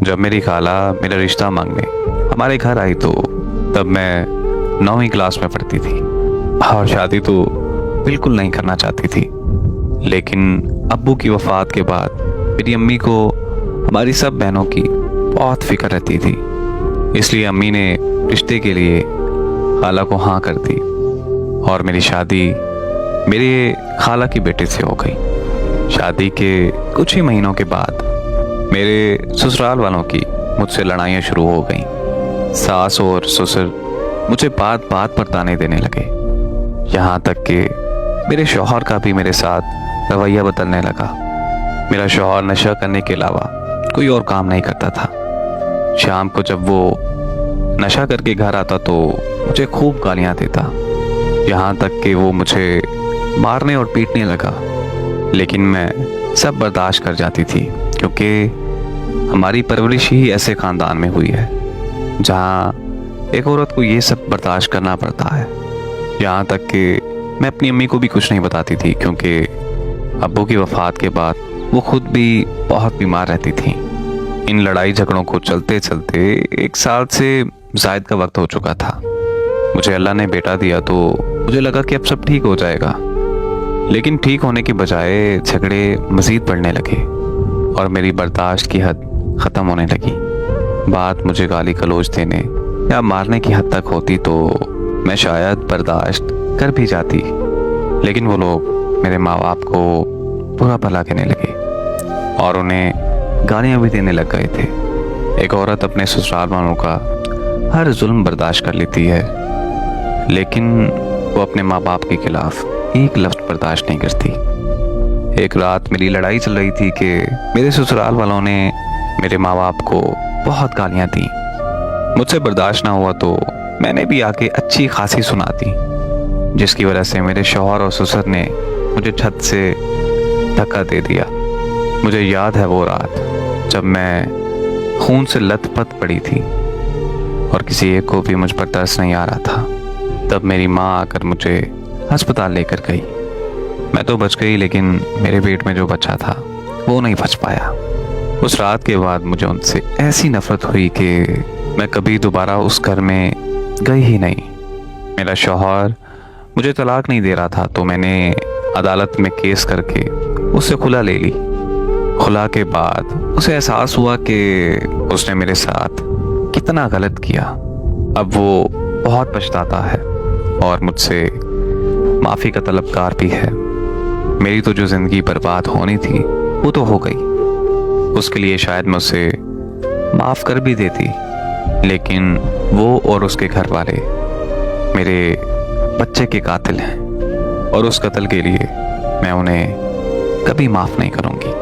जब मेरी खाला मेरा रिश्ता मांगने हमारे घर आई तो तब मैं 9वीं क्लास में पढ़ती थी और शादी तो बिल्कुल नहीं करना चाहती थी। लेकिन अब्बू की वफ़ात के बाद मेरी अम्मी को हमारी सब बहनों की बहुत फिक्र रहती थी, इसलिए अम्मी ने रिश्ते के लिए खाला को हाँ कर दी और मेरी शादी मेरे खाला की बेटे से हो गई। शादी के कुछ ही महीनों के बाद मेरे ससुराल वालों की मुझसे लड़ाइयाँ शुरू हो गईं। सास और ससुर मुझे बात बात पर ताने देने लगे, यहाँ तक कि मेरे शौहर का भी मेरे साथ रवैया बदलने लगा। मेरा शौहर नशा करने के अलावा कोई और काम नहीं करता था। शाम को जब वो नशा करके घर आता तो मुझे खूब गालियाँ देता, यहाँ तक कि वो मुझे मारने और पीटने लगा। लेकिन मैं सब बर्दाश्त कर जाती थी, क्योंकि हमारी परवरिश ही ऐसे ख़ानदान में हुई है जहाँ एक औरत को ये सब बर्दाश्त करना पड़ता है। यहाँ तक कि मैं अपनी अम्मी को भी कुछ नहीं बताती थी, क्योंकि अब्बू की वफ़ात के बाद वो खुद भी बहुत बीमार रहती थी। इन लड़ाई झगड़ों को चलते चलते 1 साल से ज़ायद का वक्त हो चुका था। मुझे अल्लाह ने बेटा दिया तो मुझे लगा कि अब सब ठीक हो जाएगा, लेकिन ठीक होने के बजाय झगड़े मज़ीद बढ़ने लगे और मेरी बर्दाश्त की हद ख़त्म होने लगी। बात मुझे गाली गलौज देने या मारने की हद तक होती तो मैं शायद बर्दाश्त कर भी जाती, लेकिन वो लोग मेरे माँ बाप को बुरा भला कहने लगे और उन्हें गालियाँ भी देने लग गए थे। एक औरत अपने ससुराल वालों का हर जुल्म बर्दाश्त कर लेती है, लेकिन वो अपने माँ बाप के खिलाफ एक लफ्ज़ बर्दाश्त नहीं करती। एक रात मेरी लड़ाई चल रही थी कि मेरे ससुराल वालों ने मेरे माँ बाप को बहुत गालियाँ दी। मुझसे बर्दाश्त ना हुआ तो मैंने भी आके अच्छी खासी सुना दी, जिसकी वजह से मेरे शौहर और ससुर ने मुझे छत से धक्का दे दिया। मुझे याद है वो रात जब मैं खून से लथपथ पड़ी थी और किसी एक को भी मुझ पर तरस नहीं आ रहा था। तब मेरी माँ आकर मुझे अस्पताल लेकर गई। मैं तो बच गई, लेकिन मेरे पेट में जो बच्चा था वो नहीं बच पाया। उस रात के बाद मुझे उनसे ऐसी नफरत हुई कि मैं कभी दोबारा उस घर में गई ही नहीं। मेरा शौहर मुझे तलाक नहीं दे रहा था तो मैंने अदालत में केस करके उससे खुला ले ली। खुला के बाद उसे एहसास हुआ कि उसने मेरे साथ कितना गलत किया। अब वो बहुत पछताता है और मुझसे माफ़ी का तलबगार भी है। मेरी तो जो ज़िंदगी बर्बाद होनी थी वो तो हो गई, उसके लिए शायद मैं उसे माफ़ कर भी देती, लेकिन वो और उसके घर वाले मेरे बच्चे के कातिल हैं और उस कत्ल के लिए मैं उन्हें कभी माफ़ नहीं करूँगी।